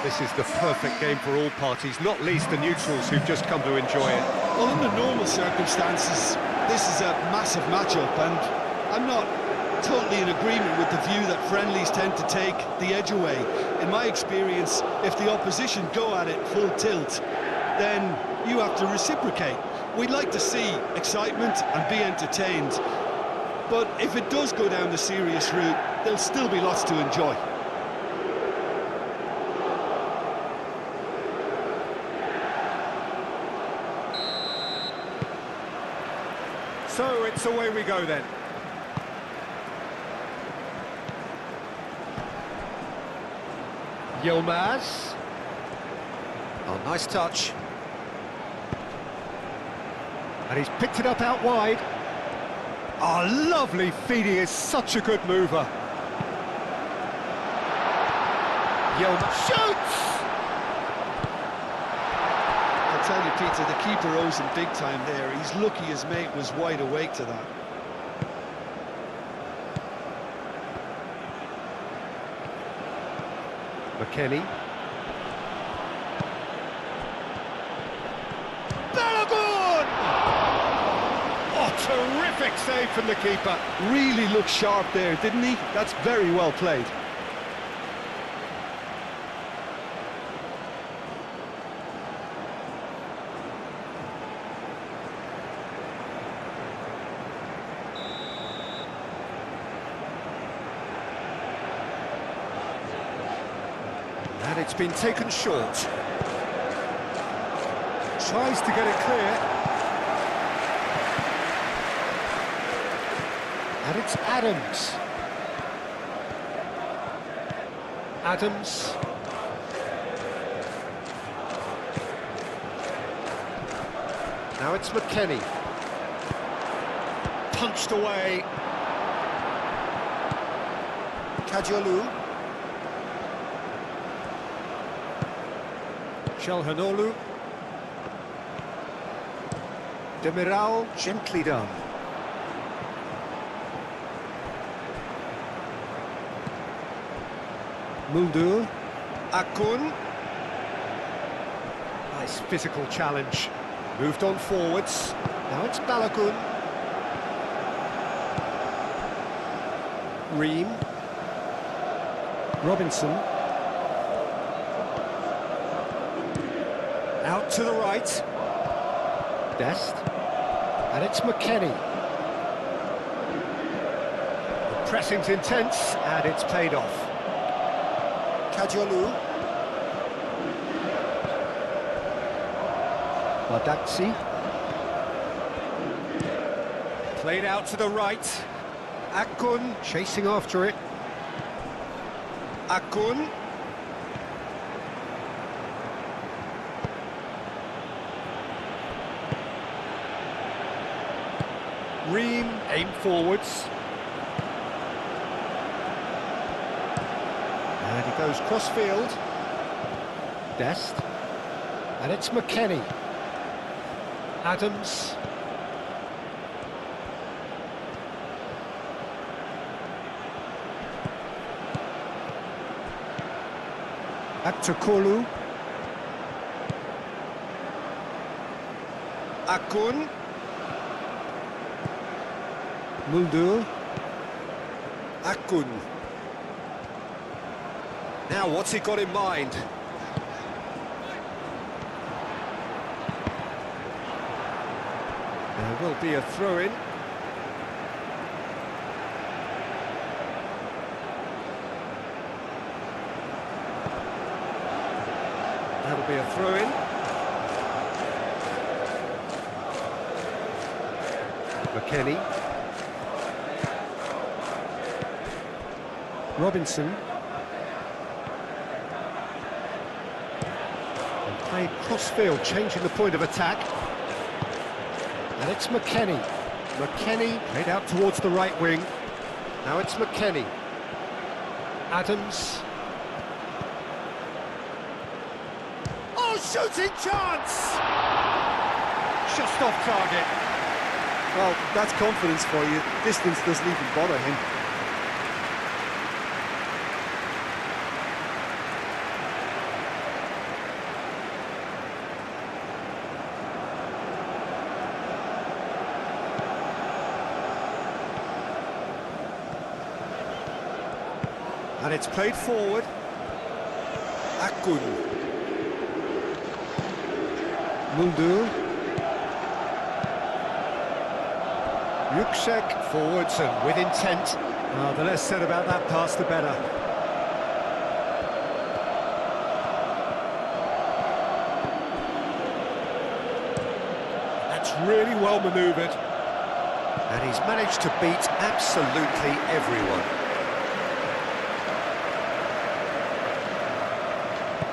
This is the perfect game for all parties, not least the neutrals who've just come to enjoy it. Well, under normal circumstances, this is a massive matchup, and I'm not totally in agreement with the view that friendlies tend to take the edge away. In my experience, if the opposition go at it full tilt, then you have to reciprocate. We'd like to see excitement and be entertained, but if it does go down the serious route, there'll still be lots to enjoy. So it's away we go then. Yilmaz. Oh, nice touch. And he's picked it up out wide. Oh, lovely feed, he is such a good mover. Yilmaz shoots! I'll tell you, Peter, the keeper owes him big time there. He's lucky his mate was wide awake to that. McKennie. Terrific save from the keeper. Really looked sharp there, didn't he? That's very well played. And it's been taken short. Tries to get it clear. And it's Adams. Adams. Now it's McKennie. Punched away. Kajalu. Shalhanolu. Demiral, gently done. Muldur, Akun. Nice physical challenge. Moved on forwards. Now it's Balogun. Ream. Robinson. Out to the right. Dest. And it's McKennie. The pressing's intense, and it's paid off. Kajalu. Badaksi. Played out to the right. Akun chasing after it. Akun. Ream, aim forwards. And he goes cross-field. Dest. And it's McKennie. Adams. Back to Kolu. Akun. Muldur. Akun. Now, what's he got in mind? There will be a throw-in. That'll be a throw-in. McKennie. Robinson. And played cross-field, changing the point of attack. And it's McKennie. McKennie played out towards the right wing. Now it's McKennie. Adams. Oh, shooting chance! Just off target. Well, that's confidence for you. Distance doesn't even bother him. And it's played forward. Akun. Muldur. Yüksek forwards and with intent. The less said about that pass, the better. That's really well manoeuvred. And he's managed to beat absolutely everyone.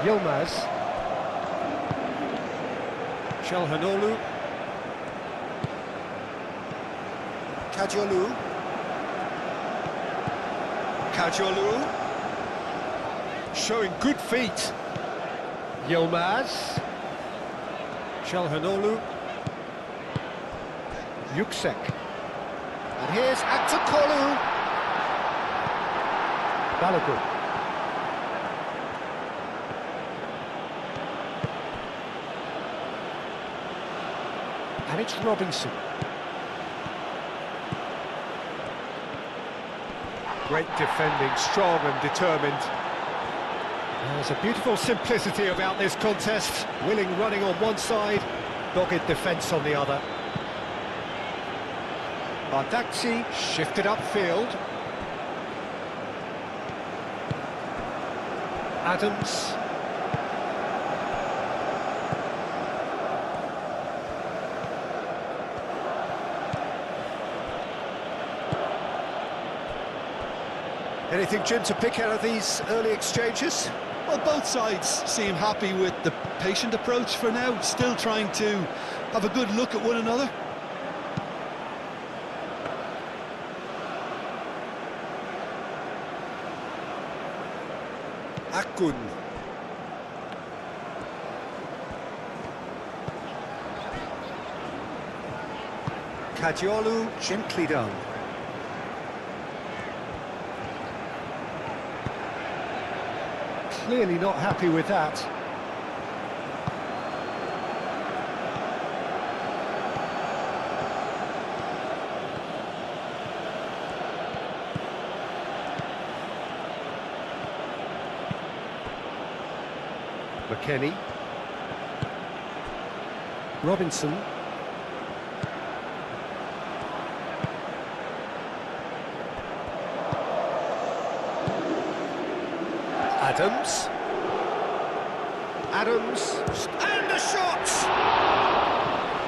Yilmaz. Çalhanoğlu. Kajolu. Kajolu. Showing good feet. Yilmaz. Çalhanoğlu. Yüksek. And here's Aktakolu. Balogun. And it's Robinson. Great defending, strong and determined. There's a beautiful simplicity about this contest. Willing running on one side, dogged defence on the other. Bardakci shifted upfield. Adams. Anything, Jim, to pick out of these early exchanges? Well, both sides seem happy with the patient approach for now, still trying to have a good look at one another. Akun. Kajolu, gently done. Clearly not happy with that. McKennie. Robinson. Adams. Adams. And a shot!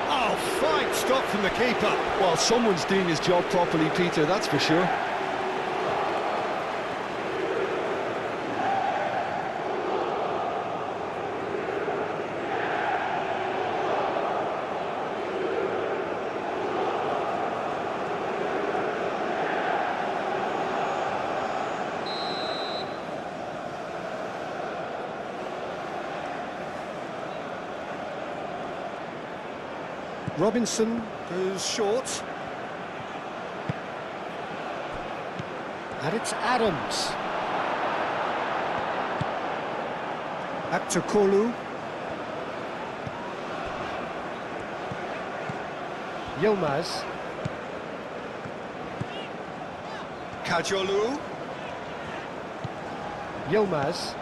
Oh, fine stop from the keeper. Well, someone's doing his job properly, Peter, that's for sure. Robinson goes short. And it's Adams. Aktakolu. Yilmaz. Kajolu. Yilmaz.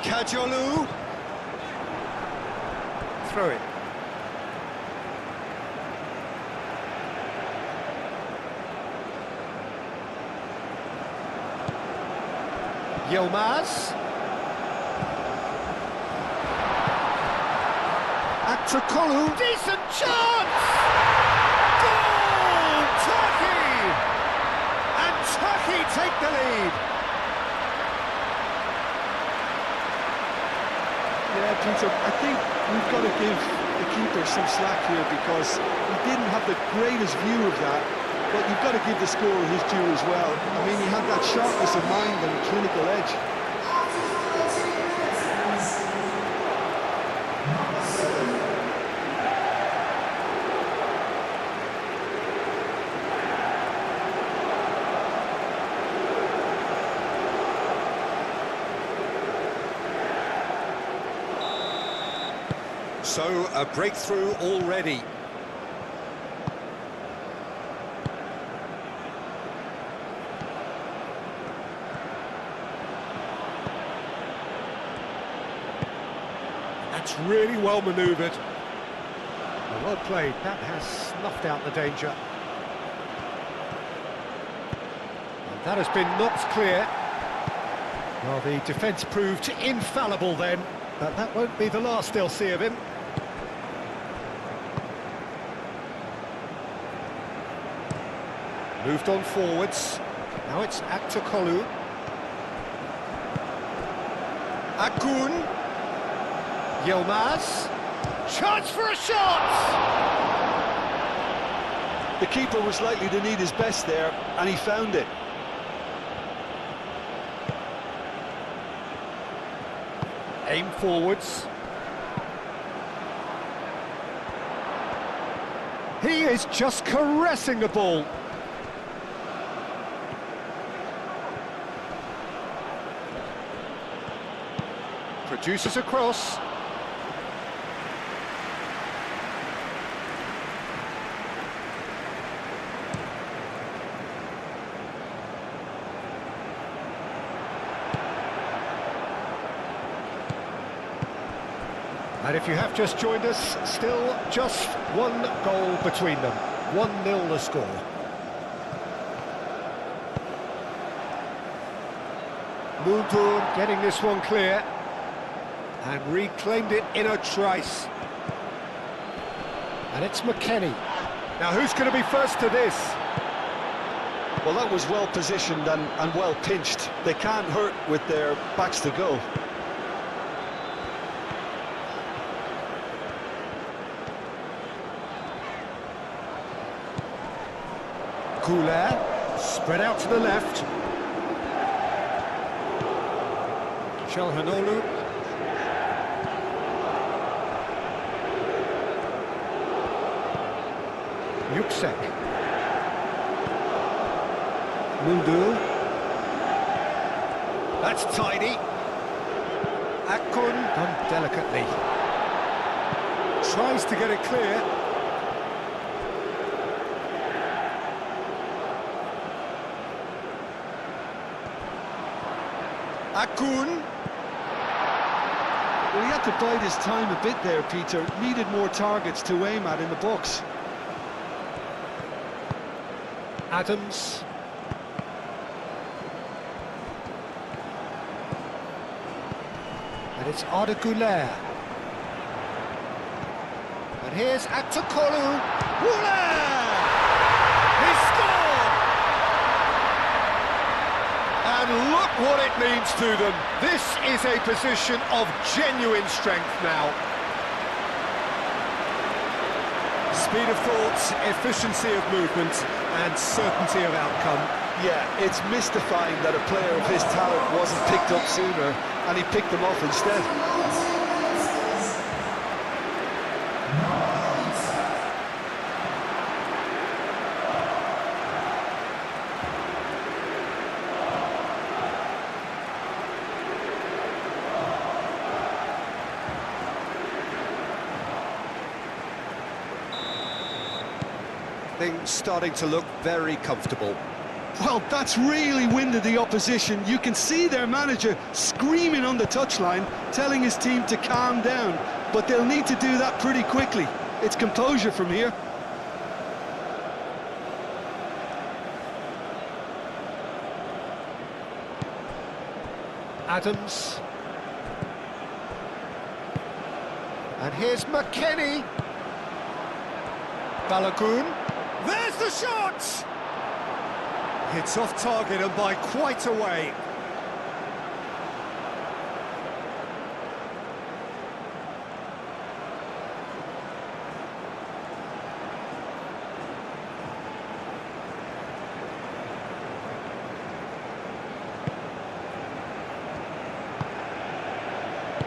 Kajolu. Throw it. Yilmaz. Aktakolu. Decent chance! Goal! Turkey! And Turkey take the lead. Yeah, Peter, I think we've got to give the keeper some slack here because he didn't have the greatest view of that, but you've got to give the scorer his due as well. I mean, he had that sharpness of mind and clinical edge. So, a breakthrough already. That's really well manoeuvred. Well played, that has snuffed out the danger. And that has been knocked clear. Well, the defence proved infallible then, but that won't be the last they'll see of him. Moved on forwards. Now it's Aktokolu. Akun. Yilmaz. Chance for a shot! The keeper was likely to need his best there, and he found it. Aim forwards. He is just caressing the ball. Produces a cross. And if you have just joined us, still just one goal between them. 1-0 the score. Mundur getting this one clear. And reclaimed it in a trice. And it's McKennie. Now who's going to be first to this? Well, that was well positioned and well pinched. They can't hurt with their backs to goal. Goulet, spread out to the left. Chelhanoglu. Yüksek. Mundur. That's tidy. Akun done delicately. Tries to get it clear. Akun. Well, he had to bide his time a bit there, Peter. Needed more targets to aim at in the box. Adams. And it's Arda Güler. And here's Aktokolu. Güler! He scored! And look what it means to them. This is a position of genuine strength now. Speed of thought, efficiency of movement, and certainty of outcome. Yeah, it's mystifying that a player of his talent wasn't picked up sooner, and he picked them off instead. Things starting to look very comfortable. Well, that's really winded the opposition. You can see their manager screaming on the touchline, telling his team to calm down. But they'll need to do that pretty quickly. It's composure from here. Adams. And here's McKennie. Balogun. There's the shot! It's off target and by quite a way.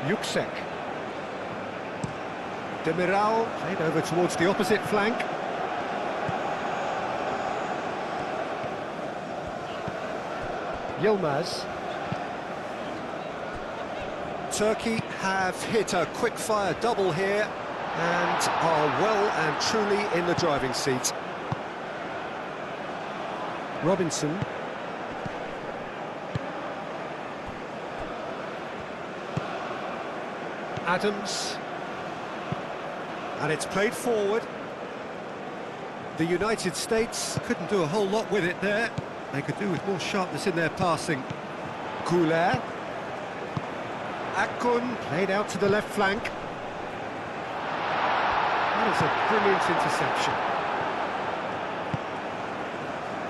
Yüksek. Demiral played over towards the opposite flank. Yilmaz. Turkey have hit a quick-fire double here and are well and truly in the driving seat. Robinson. Adams. And it's played forward. The United States couldn't do a whole lot with it there. They could do with more sharpness in their passing. Goulet. Akun played out to the left flank. That is a brilliant interception.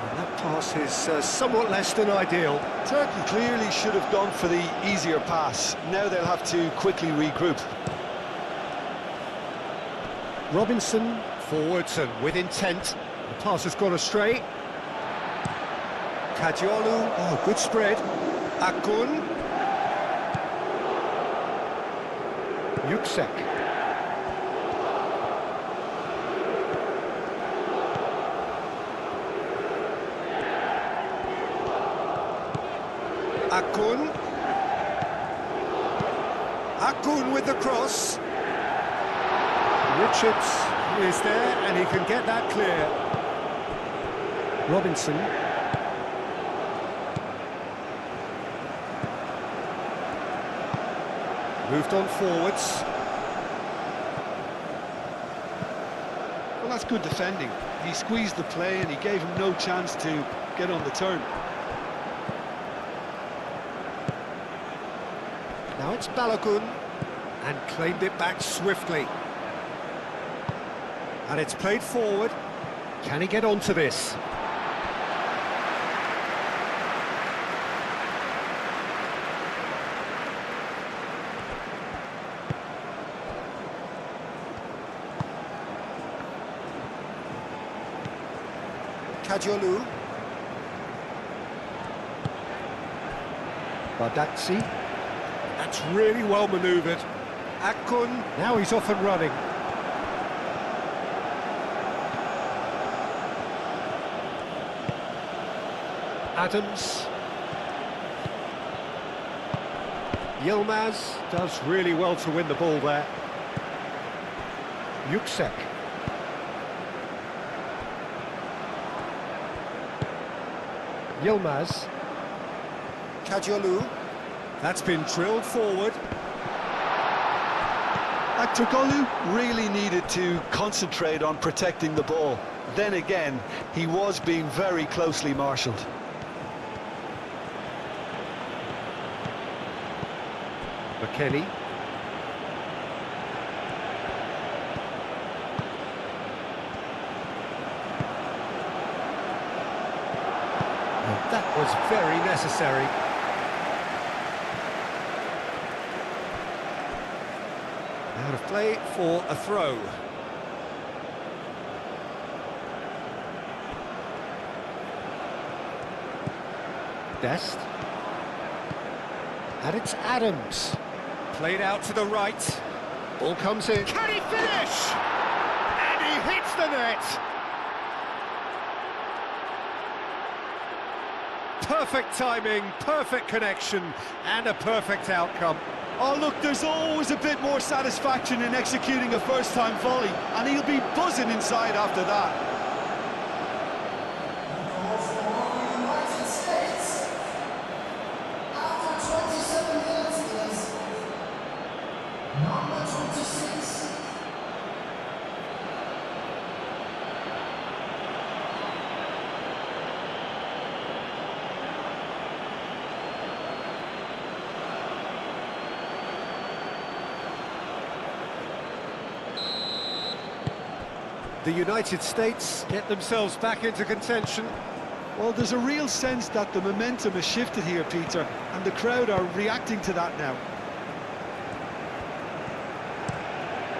And that pass is somewhat less than ideal. Turkey clearly should have gone for the easier pass. Now they'll have to quickly regroup. Robinson forwards and with intent. The pass has gone astray. Kadiolu, oh, good spread. Akun. Yüksek. Akun. Akun with the cross. Richards is there and he can get that clear. Robinson. Moved on forwards. Well, that's good defending. He squeezed the play and he gave him no chance to get on the turn. Now it's Balogun and claimed it back swiftly. And it's played forward. Can he get onto this? Kadiolu. Bardakci. That's really well manoeuvred. Akun, now he's off and running. Adams. Yilmaz does really well to win the ball there. Yüksek. Yilmaz. Kadiolu. That's been drilled forward. Aktürkoğlu really needed to concentrate on protecting the ball. Then again, he was being very closely marshalled. McKennie. That was very necessary. Out of play for a throw. Dest. And it's Adams. Played out to the right. Ball comes in. Can he finish? And he hits the net. Perfect timing, perfect connection, and a perfect outcome. Oh look, there's always a bit more satisfaction in executing a first-time volley, and he'll be buzzing inside after that. The United States get themselves back into contention. Well, there's a real sense that the momentum has shifted here, Peter, and the crowd are reacting to that now.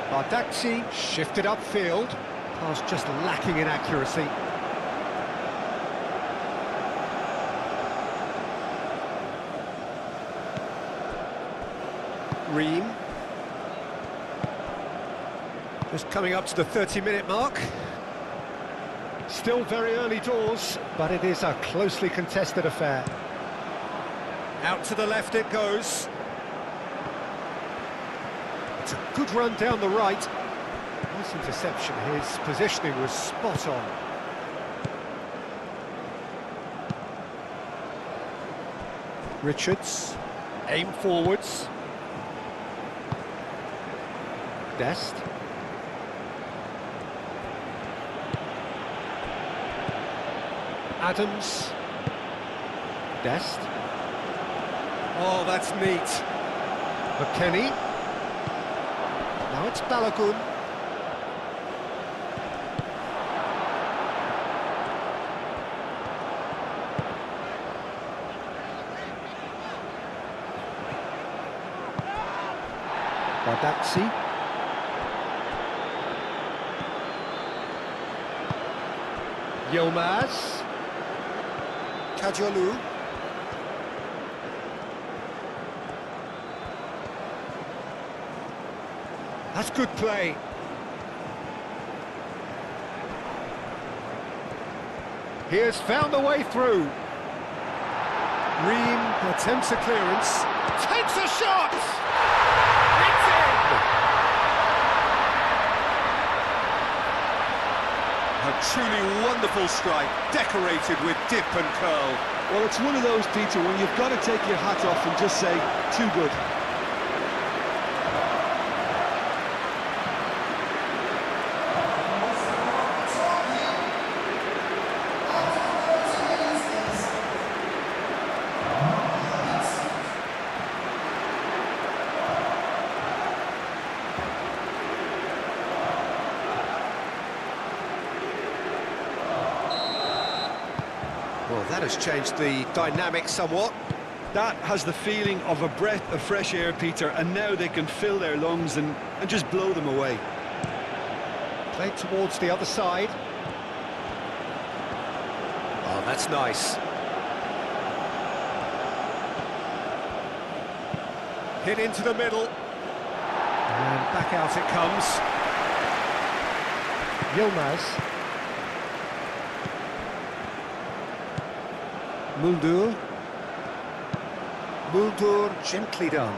Bardakci shifted upfield. Pass just lacking in accuracy. Ream. Just coming up to the 30-minute mark. Still very early doors, but it is a closely contested affair. Out to the left it goes. It's a good run down the right. Nice interception. His positioning was spot on. Richards. Aim forwards. Dest. Adams. Dest. Oh, that's neat. McKennie. Now it's Balogun. Badaxi. Yilmaz. Kajolu. That's good play. He has found a way through. Ream attempts a clearance. Takes a shot! It's in! A truly wonderful strike, decorated with dip and curl. Well, it's one of those, Peter, when you've got to take your hat off and just say, too good. Well, that has changed the dynamic somewhat. That has the feeling of a breath of fresh air, Peter, and now they can fill their lungs and just blow them away. Played towards the other side. Oh, that's nice. Hit into the middle. And back out it comes. Yilmaz. Muldur. Muldur, gently done.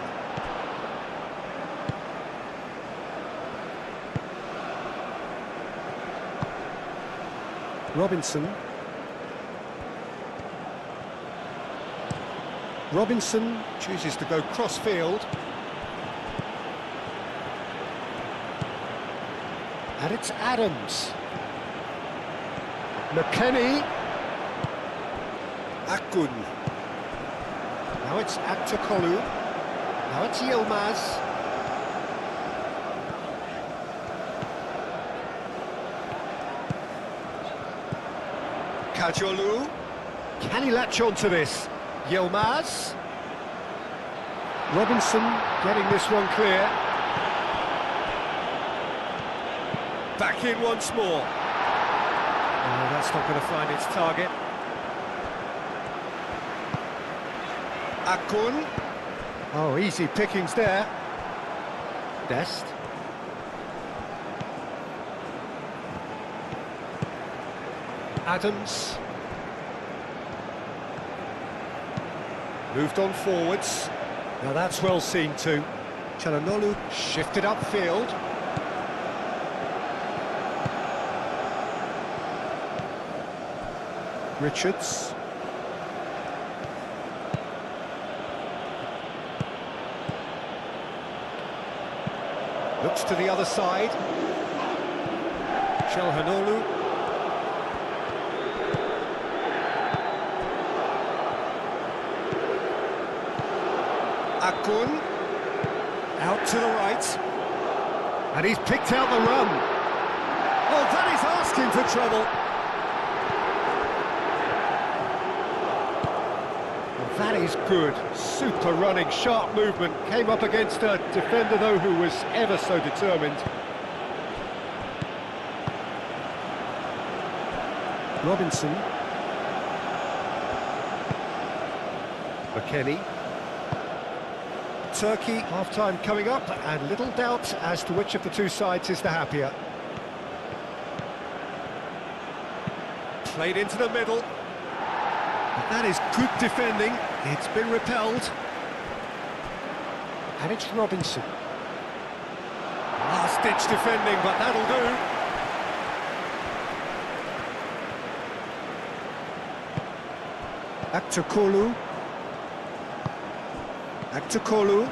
Robinson. Robinson chooses to go cross-field. And it's Adams. McKennie. Akun. Now it's Aktokolu. Now it's Yilmaz. Kajolu. Can he latch on to this? Yilmaz. Robinson getting this one clear. Back in once more. Oh, that's not going to find its target. Akun. Oh, easy pickings there. Dest. Adams. Moved on forwards. Now that's well seen too. Çalhanoğlu shifted upfield. Richards. Looks to the other side. Çalhanoğlu. Akun. Out to the right. And he's picked out the run. Oh, that is asking for trouble. Well, that is good. Super running, sharp movement. Came up against a defender, though, who was ever so determined. Robinson. McKennie. Turkey, half-time coming up, and little doubt as to which of the two sides is the happier. Played into the middle. But that is good defending. It's been repelled. And it's Robinson. Last-ditch defending, but that'll do. Aktokolu. Aktokolu.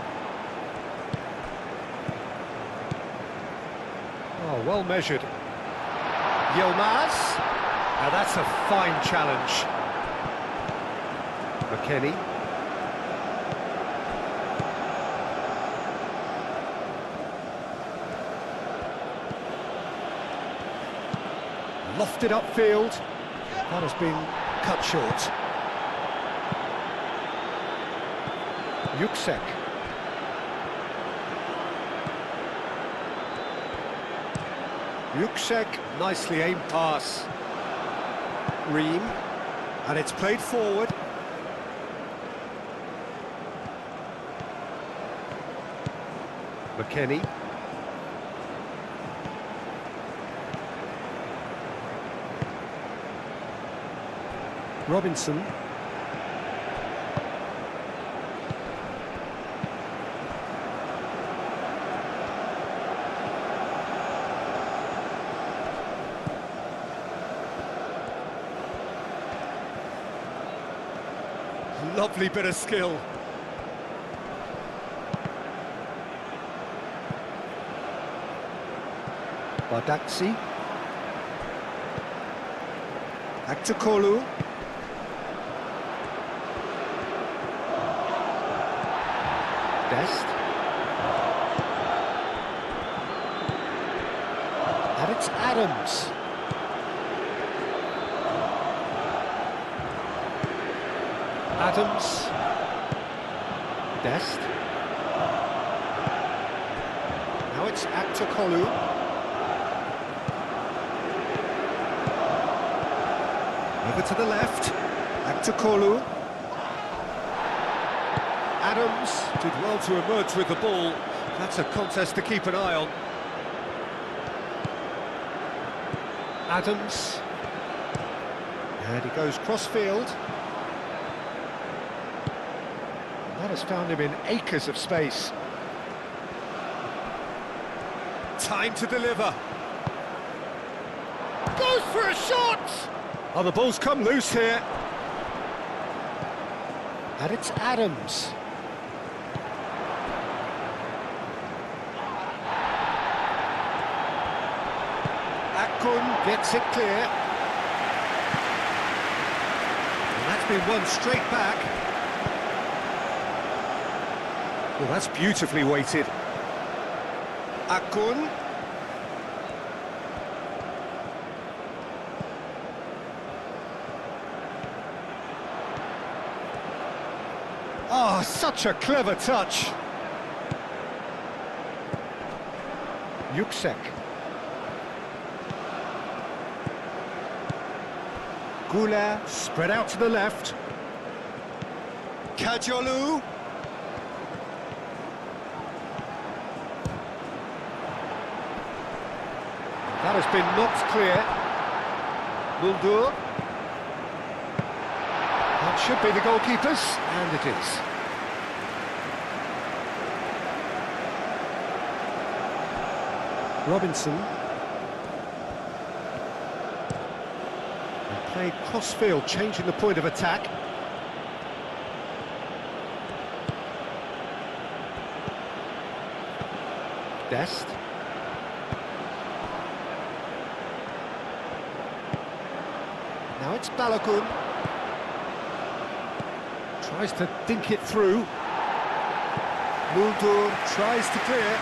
Oh, well measured. Yilmaz. Now that's a fine challenge. McKennie. Lofted upfield. That has been cut short. Yuksek. Yuksek, nicely aimed pass. Ream, and it's played forward. McKennie. Robinson. Lovely bit of skill. Badaksi. Aktakolu. Dest. And it's Adams. Adams. Dest. Now it's Aktakolu. Over to the left. Aktakolu. Adams did well to emerge with the ball. That's a contest to keep an eye on. Adams. And he goes cross-field. That has found him in acres of space. Time to deliver. Goes for a shot! Oh, the ball's come loose here. And it's Adams. Akun gets it clear. And that's been won straight back. Well, that's beautifully weighted. Akun. Oh, such a clever touch. Yuksek. Goulet spread out to the left. Kajolu. That has been knocked clear. Muldur. That should be the goalkeepers, and it is. Robinson. And played cross-field, changing the point of attack. Dest. Now it's Balogun. Tries to dink it through. Muldur tries to clear.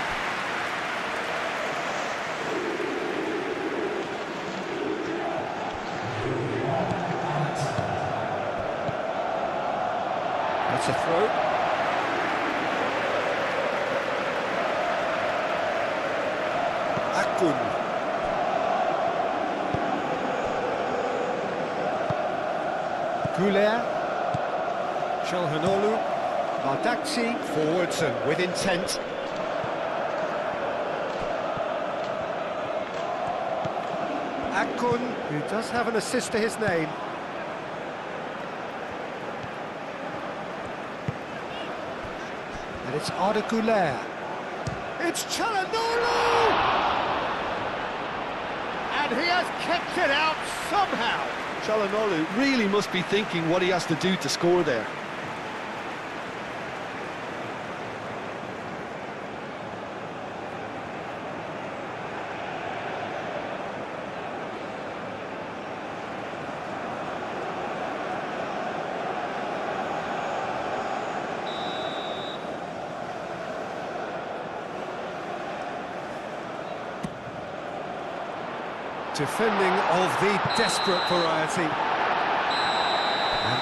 That's a throw. Akun. Goulet. Çalhanoğlu. Bardakci forwards and with intent. Akun, who does have an assist to his name. And it's Arda Güler. It's Çalhanoğlu! And he has kept it out somehow. Çalhanoğlu really must be thinking what he has to do to score there. Defending of the desperate variety. And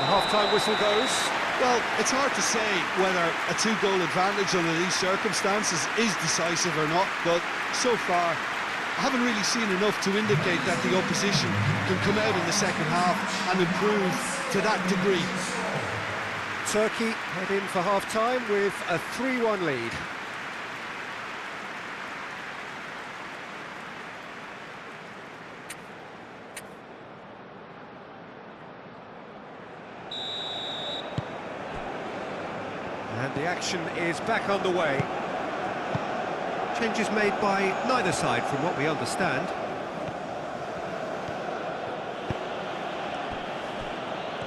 the half-time whistle goes. Well, it's hard to say whether a two-goal advantage under these circumstances is decisive or not, but so far I haven't really seen enough to indicate that the opposition can come out in the second half and improve to that degree. Turkey head in for half-time with a 3-1 lead. And the action is back on the way. Changes made by neither side from what we understand.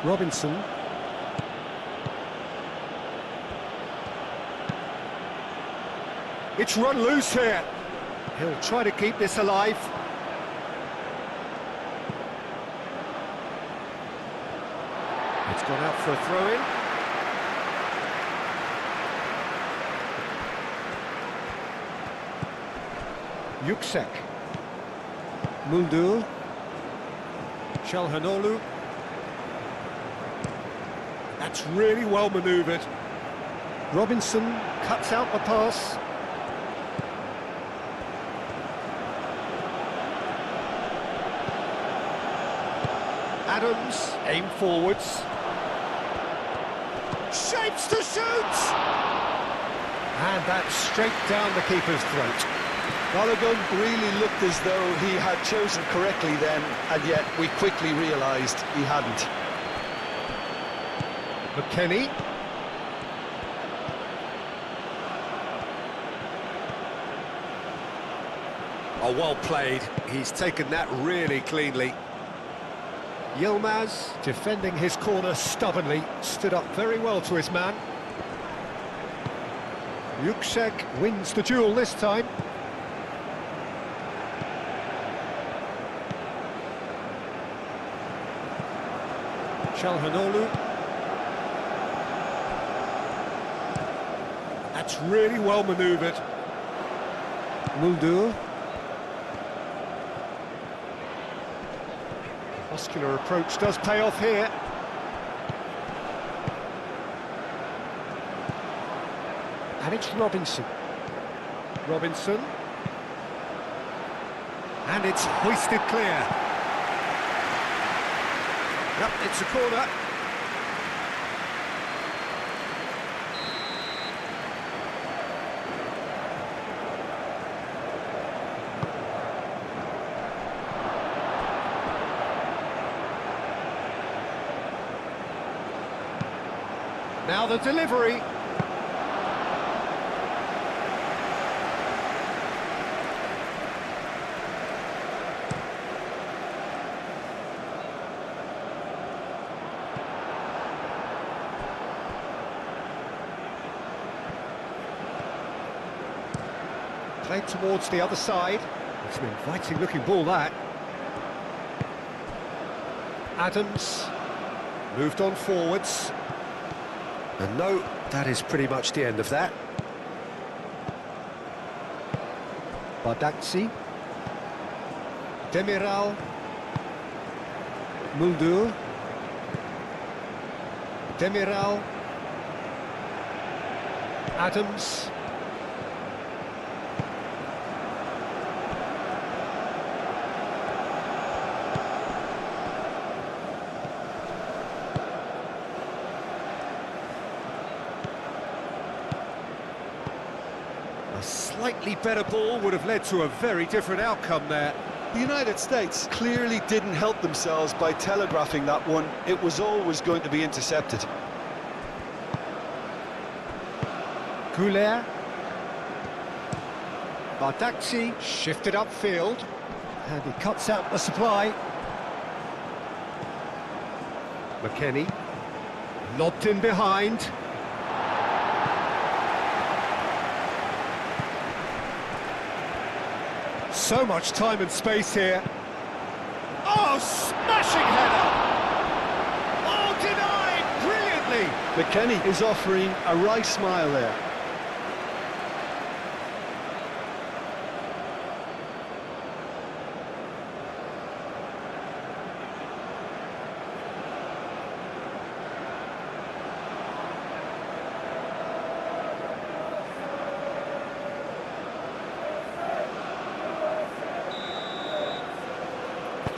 Robinson. It's run loose here. He'll try to keep this alive. It's gone out for a throw-in. Yüksek. Muldur. Çalhanoğlu. That's really well manoeuvred. Robinson cuts out the pass. Adams, aim forwards. Shapes to shoot! And that's straight down the keeper's throat. Balogun really looked as though he had chosen correctly then, and yet we quickly realised he hadn't. McKennie. Oh, well played. He's taken that really cleanly. Yilmaz, defending his corner stubbornly, stood up very well to his man. Yüksek wins the duel this time. Çalhanoğlu. That's really well manoeuvred. Muldur. Muscular approach does pay off here. And it's Robinson. Robinson. And it's hoisted clear. Yep, it's a corner. Now the delivery. Played towards the other side. It's an inviting looking ball, that. Adams moved on forwards. And no, that is pretty much the end of that. Bardakci. Demiral. Muldur. Demiral. Adams. A slightly better ball would have led to a very different outcome there. The United States clearly didn't help themselves by telegraphing that one. It was always going to be intercepted. Güler. Bardakci shifted upfield. And he cuts out the supply. McKennie. Lobbed in behind. So much time and space here. Oh, smashing header! Oh, denied brilliantly! McKennie is offering a right smile there.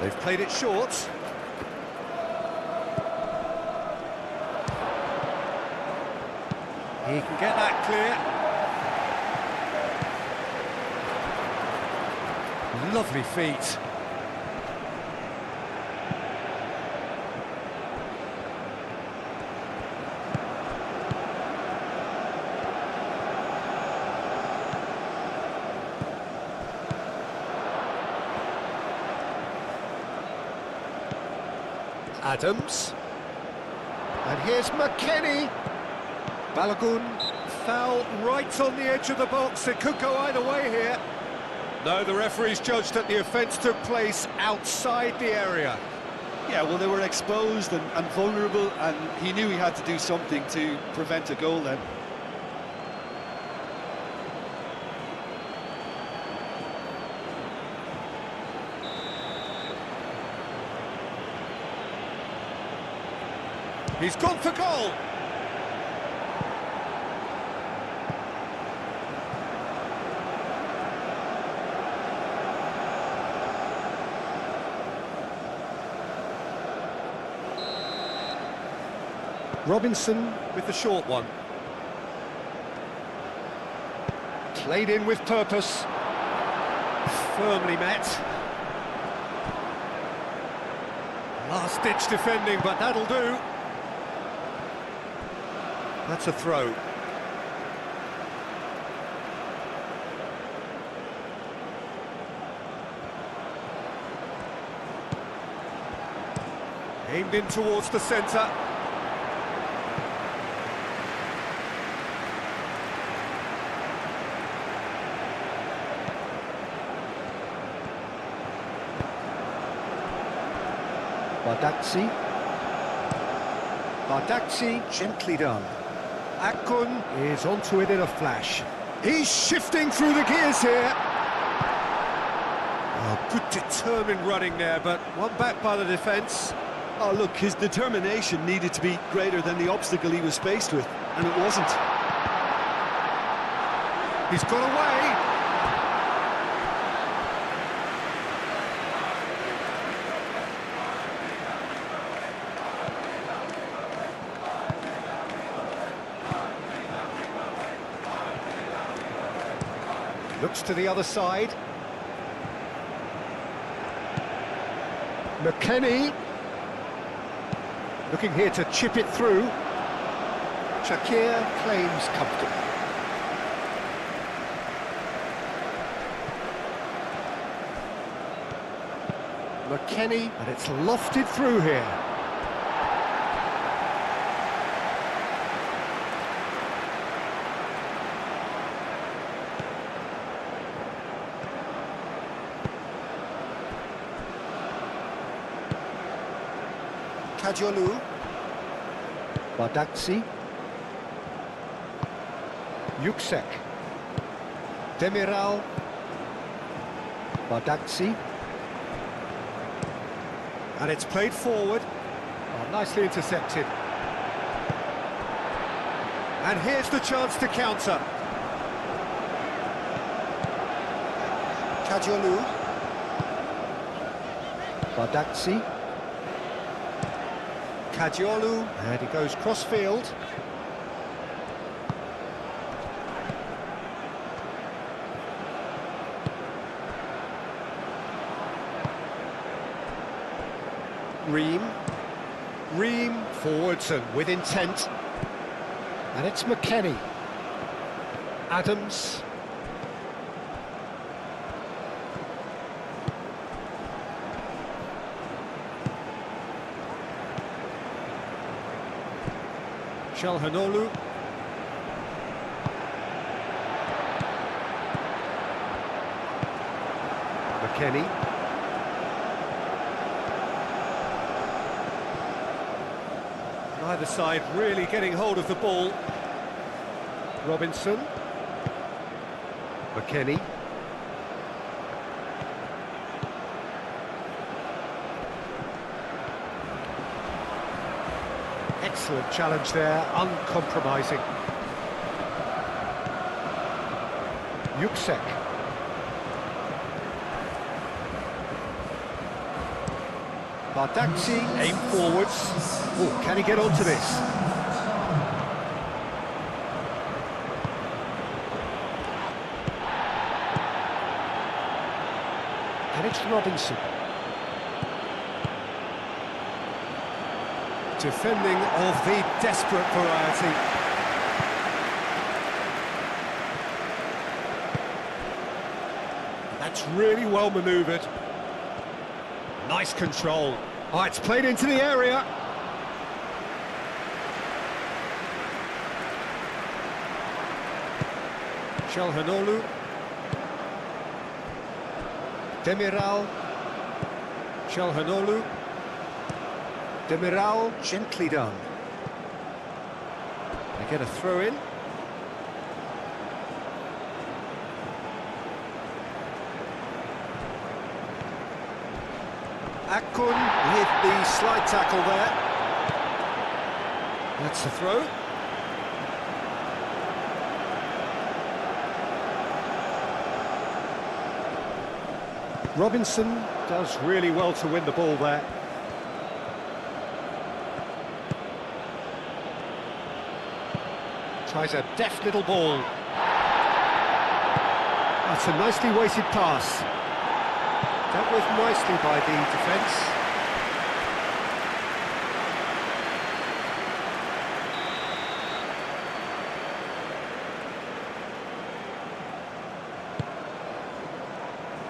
They've played it short. He can get that clear. Lovely feet. Adams. And here's McKennie. Balogun, foul right on the edge of the box. It could go either way here. No, the referee's judged that the offence took place outside the area. Yeah, well, they were exposed and vulnerable, and he knew he had to do something to prevent a goal then. He's gone for goal. Robinson with the short one. Played in with purpose. Firmly met. Last-ditch defending, but that'll do. That's a throw. Aimed in towards the centre. Bardakci, gently done. Akun is onto it in a flash. He's shifting through the gears here. Oh, good determined running there, but one back by the defence. Oh, look, his determination needed to be greater than the obstacle he was faced with, and it wasn't. He's got away. Looks to the other side. McKennie. Looking here to chip it through. Shakir claims comfortable. McKennie, and it's lofted through here. Kajolu, Bardakci, Yüksek, Demiral, Bardakci, and it's played forward. Oh, nicely intercepted. And here's the chance to counter. Kajolu, Bardakci. Kajolu, and he goes cross-field. Ream forwards and with intent. And it's McKennie. Adams. Çalhanoğlu. McKennie. Neither side really getting hold of the ball. Robinson. McKennie. Excellent challenge there, uncompromising. Yüksek. Bardakci, aim forwards. Oh, can he get onto this? And it's Robinson. Defending of the desperate variety. That's really well manoeuvred. Nice control. Oh, it's played into the area. Çalhanoğlu. Demiral. Çalhanoğlu. Demiral, gently done. They get a throw in. Akun with the slide tackle there. That's the throw. Robinson does really well to win the ball there. Tries a deft little ball. That's a nicely weighted pass. Dealt with nicely by the defence.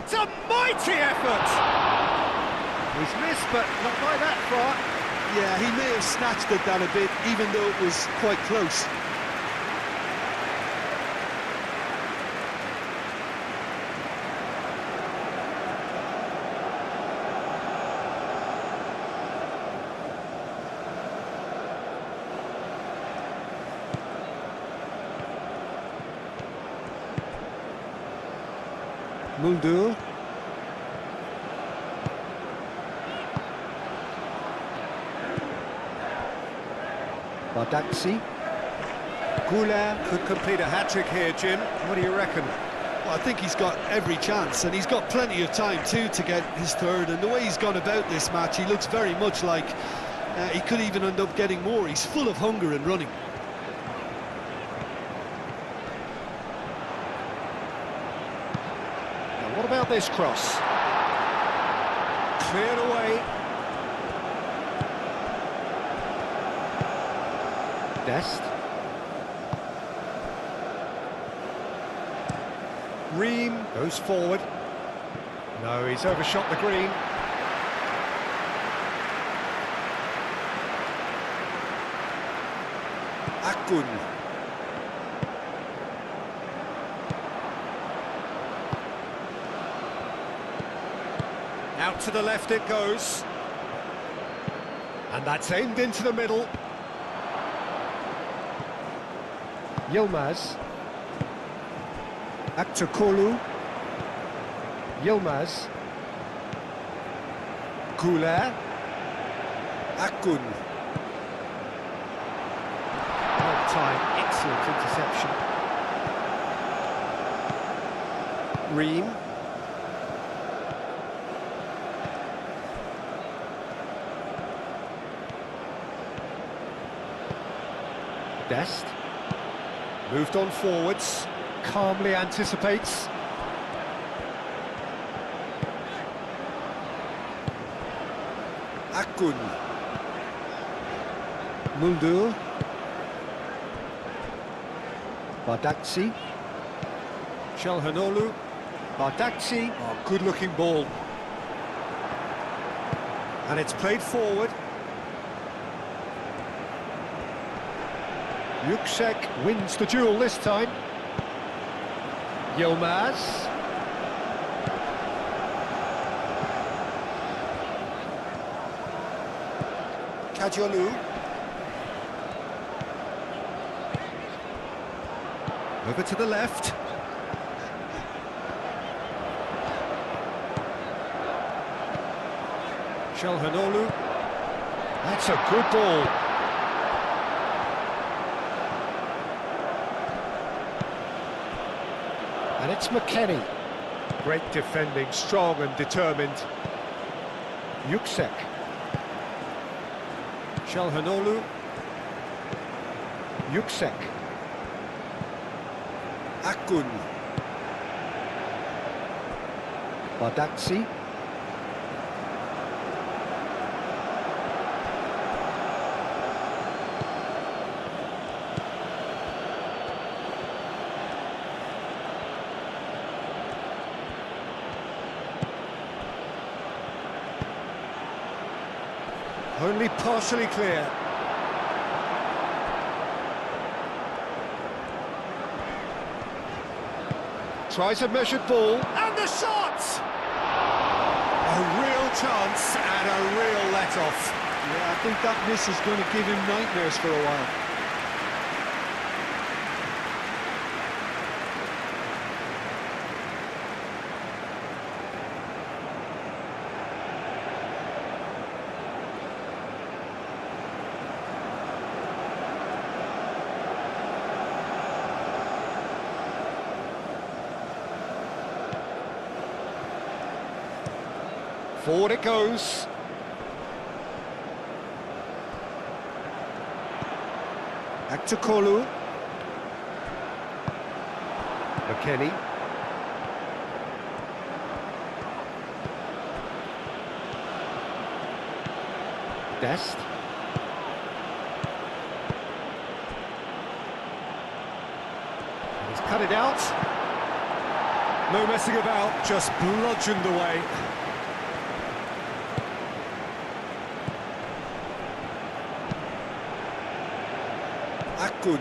It's a mighty effort! He's missed, but not by that far. Yeah, he may have snatched at that a bit, even though it was quite close. Muldur. Bardakci. Goulart could complete a hat-trick here, Jim. What do you reckon? Well, I think he's got every chance, and he's got plenty of time too to get his third. And the way he's gone about this match, he looks very much like he could even end up getting more. He's full of hunger and running. What about this cross? Cleared away. Dest. Ream goes forward. No, he's overshot the green. Akun. Out to the left it goes. And that's aimed into the middle. Yilmaz. Akçakolu. Yilmaz. Goulart. Akun. Well time, excellent interception. Ream. Dest. Moved on forwards, calmly anticipates. Akun. Muldur. Bardakci. Çalhanoğlu. Bardakci. Oh, good looking ball. And it's played forward. Yüksek wins the duel this time. Yilmaz. Kadiolu. Over to the left. Çalhanoğlu. That's a good ball. And it's McKennie. Great defending, strong and determined. Yüksek. Çalhanoğlu. Yüksek. Akgün. Bardakçı. Only partially clear. Tries a measured ball, and the shot! A real chance and a real let-off. Yeah, I think that miss is going to give him nightmares for a while. Forward it goes. Back to Kolu. McKennie. Dest. He's cut it out. No messing about, just bludgeoned away. Akgün.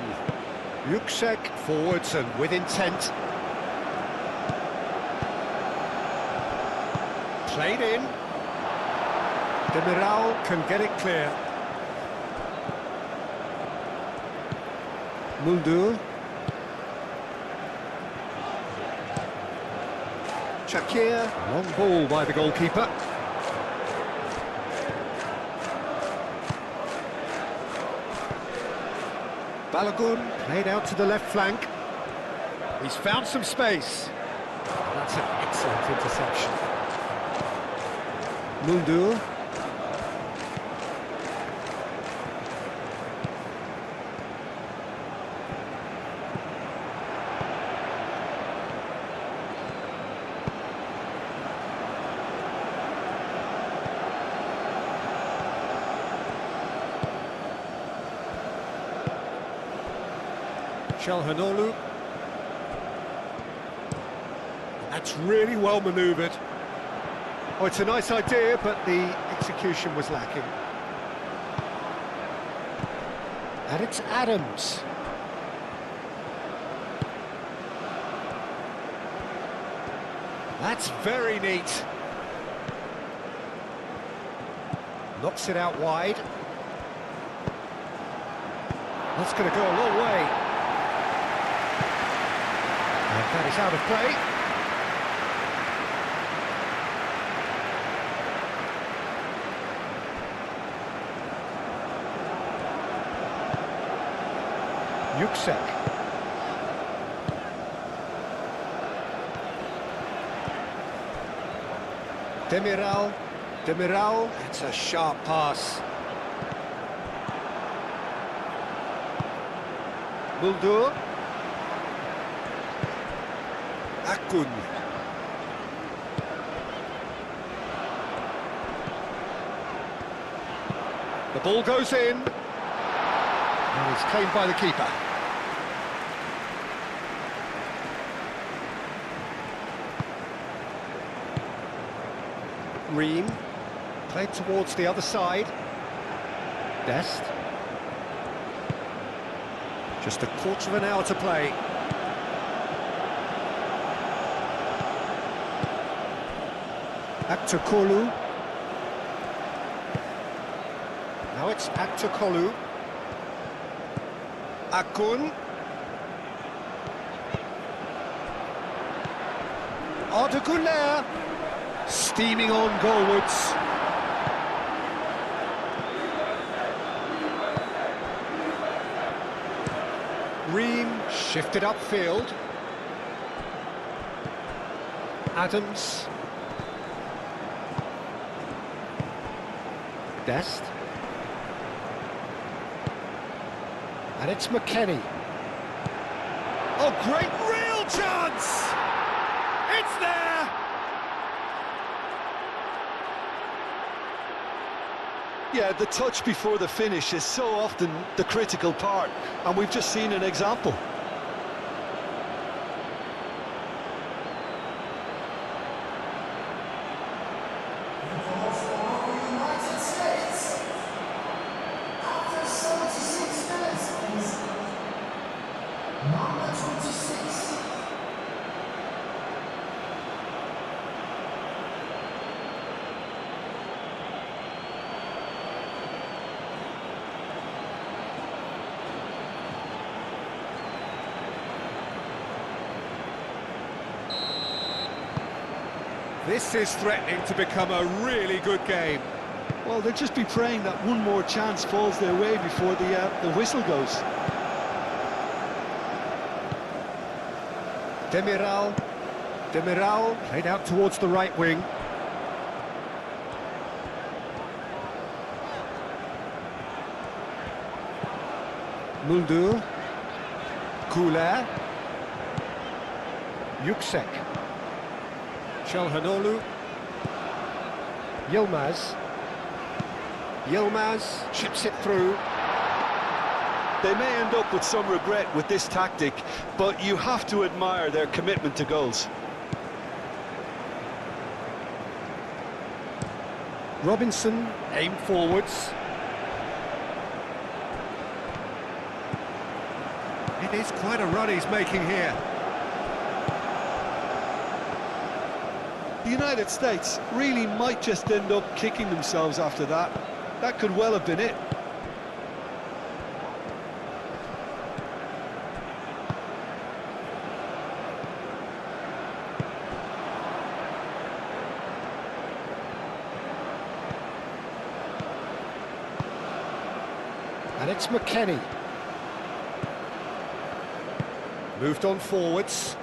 Yüksek forwards and with intent. Played in. Demiral can get it clear. Muldu. Shakir. Long ball by the goalkeeper. Balogun played out to the left flank. He's found some space. That's an excellent interception. Muldu. Çalhanoğlu. That's really well manoeuvred. Oh, it's a nice idea, but the execution was lacking. And it's Adams. That's very neat. Knocks it out wide. That's going to go a long way. And that is out of play. Yüksek. Demiral. Demiral. It's a sharp pass. Muldu. Akgün. The ball goes in. And it's claimed by the keeper. Ream. Played towards the other side. Dest. Just a quarter of an hour to play. Akgün. Now it's Akgün. Akgün. Arda steaming on goalwards. Ream shifted upfield. Adams. Dest. And it's McKennie. Oh, great real chance! It's there! Yeah, the touch before the finish is so often the critical part, and we've just seen an example. This is threatening to become a really good game. Well, they'll just be praying that one more chance falls their way before the whistle goes. Demiral played out towards the right wing. Muldur, Kouler, Yüksek, Çalhanoğlu, Yilmaz chips it through. They may end up with some regret with this tactic, but you have to admire their commitment to goals. Robinson aim forwards. It is quite a run he's making here. The United States really might just end up kicking themselves after that. That could well have been it. And it's McKennie. Moved on forwards.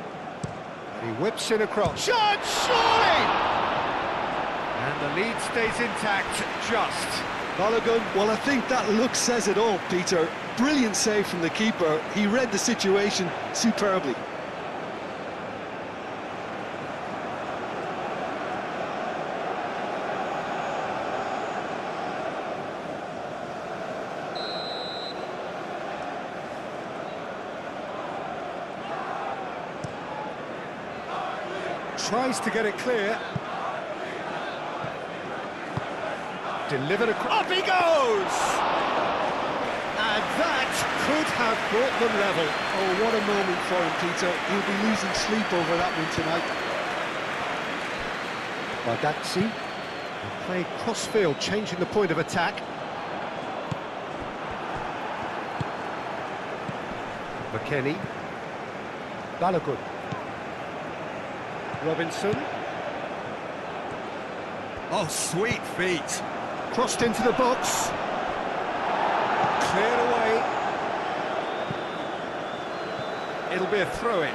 And he whips in across. Shot, surely! And the lead stays intact, just. Balogun, well, I think that look says it all, Peter. Brilliant save from the keeper. He read the situation superbly. Tries to get it clear. Delivered across. Up he goes! And that could have brought them level. Oh, what a moment for him, Peter. He'll be losing sleep over that one tonight. Bardazzi playing cross-field, changing the point of attack. McKennie. Balogun. Robinson. Oh, sweet feet. Crossed into the box. Cleared away. It'll be a throw-in.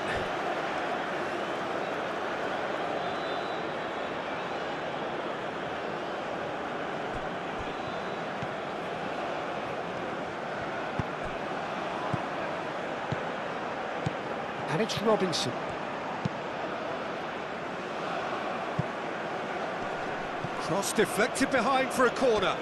And it's Robinson. Cross deflected behind for a corner.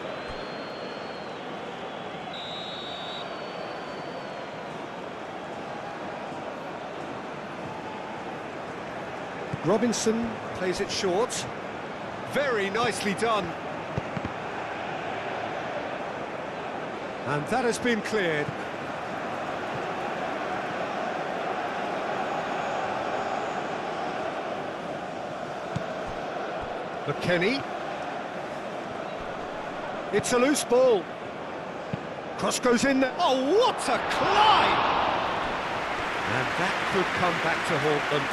Robinson plays it short. Very nicely done. And that has been cleared. McKennie. It's a loose ball. Cross goes in there. Oh, what a climb! And that could come back to haunt them.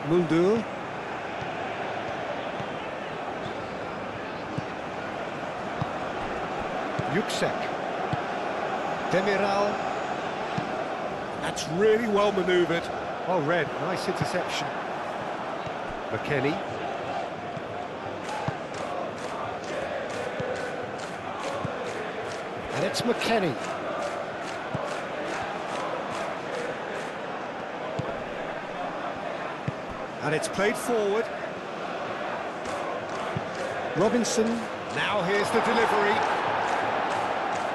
Muldur. Yuksek. Demiral. That's really well manoeuvred. Oh, Red, nice interception. McKennie. And it's McKennie. And it's played forward. Robinson. Now here's the delivery.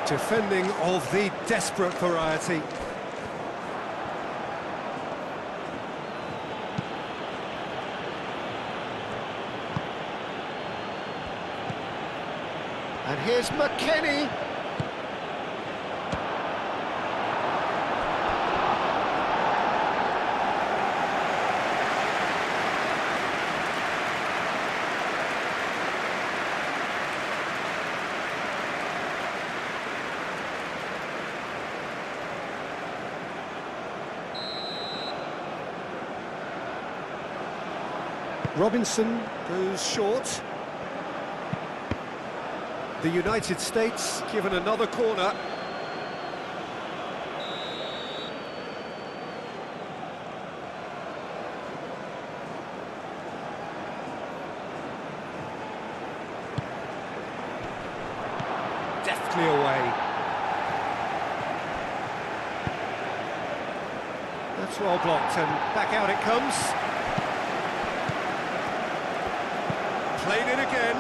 Defending of the desperate variety. And here's McKennie. Robinson goes short. The United States given another corner. Deftly away. That's well blocked, and back out it comes. Played in again.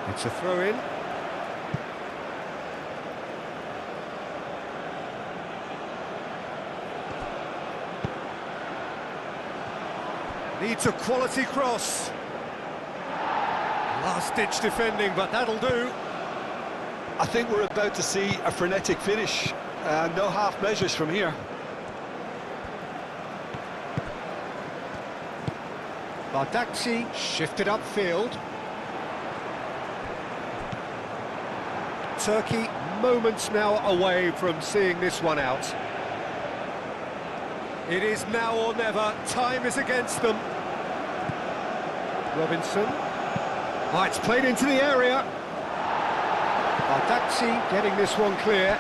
It's a throw-in. Needs a quality cross. Last-ditch defending, but that'll do. I think we're about to see a frenetic finish. No half measures from here. Bardakci shifted upfield. Turkey moments now away from seeing this one out. It is now or never. Time is against them. Robinson. Oh, it's played into the area. Bardakci getting this one clear.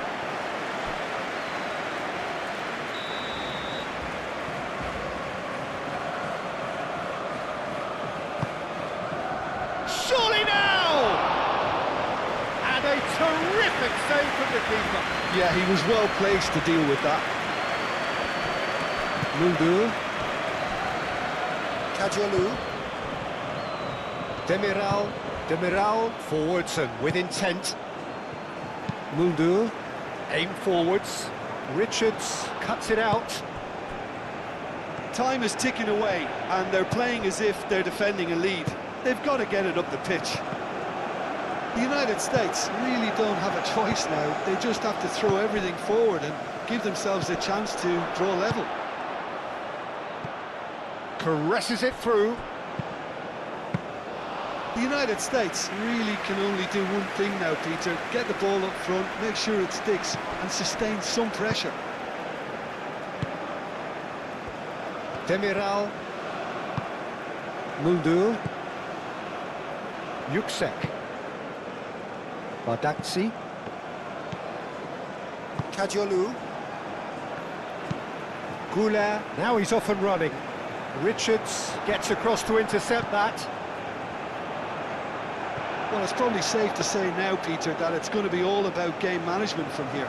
Surely now! And a terrific save from the keeper. Yeah, he was well placed to deal with that. Mundur. Kajalu. Demiral forwards and with intent. Mundur. Aim forwards. Richards cuts it out. Time is ticking away, and they're playing as if they're defending a lead. They've got to get it up the pitch. The United States really don't have a choice now. They just have to throw everything forward and give themselves a chance to draw level. Caresses it through. The United States really can only do one thing now, Peter. Get the ball up front, make sure it sticks, and sustain some pressure. Demiral. Mundur. Yuksek. Bardakci. Kajalu. Gula. Now he's off and running. Richards gets across to intercept that. Well, it's probably safe to say now, Peter, that it's going to be all about game management from here.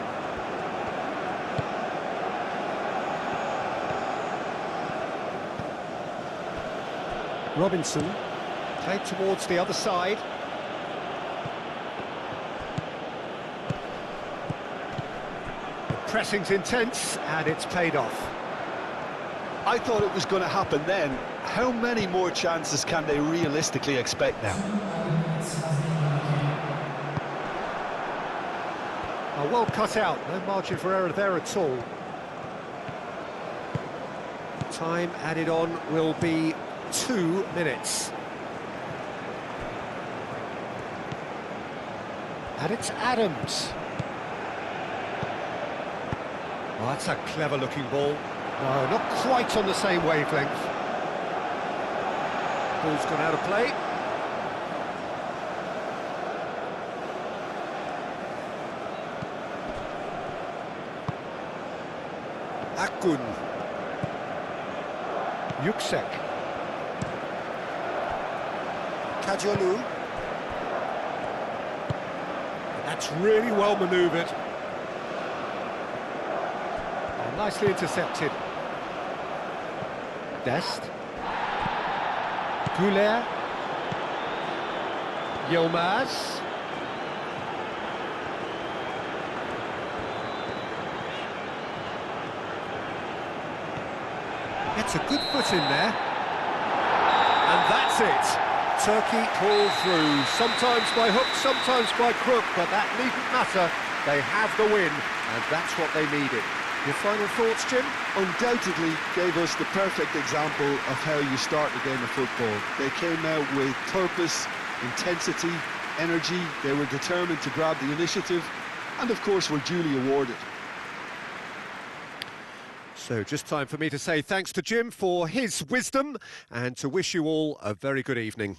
Robinson played towards the other side. The pressing's intense and it's paid off. I thought it was going to happen then. How many more chances can they realistically expect now? Well cut out, no margin for error there at all. Time added on will be 2 minutes. And it's Adams. Oh, that's a clever looking ball. No, not quite on the same wavelength. Ball's gone out of play. Akun. Yüksek. Kajolu. That's really well manoeuvred. Oh, nicely intercepted. Dest. Goulet. Yilmaz. Gets a good foot in there. And that's it. Turkey pull through, sometimes by hook, sometimes by crook, but that needn't matter. They have the win, and that's what they needed. Your final thoughts, Jim? Undoubtedly gave us the perfect example of how you start a game of football. They came out with purpose, intensity, energy. They were determined to grab the initiative, and of course were duly awarded. So just time for me to say thanks to Jim for his wisdom, and to wish you all a very good evening.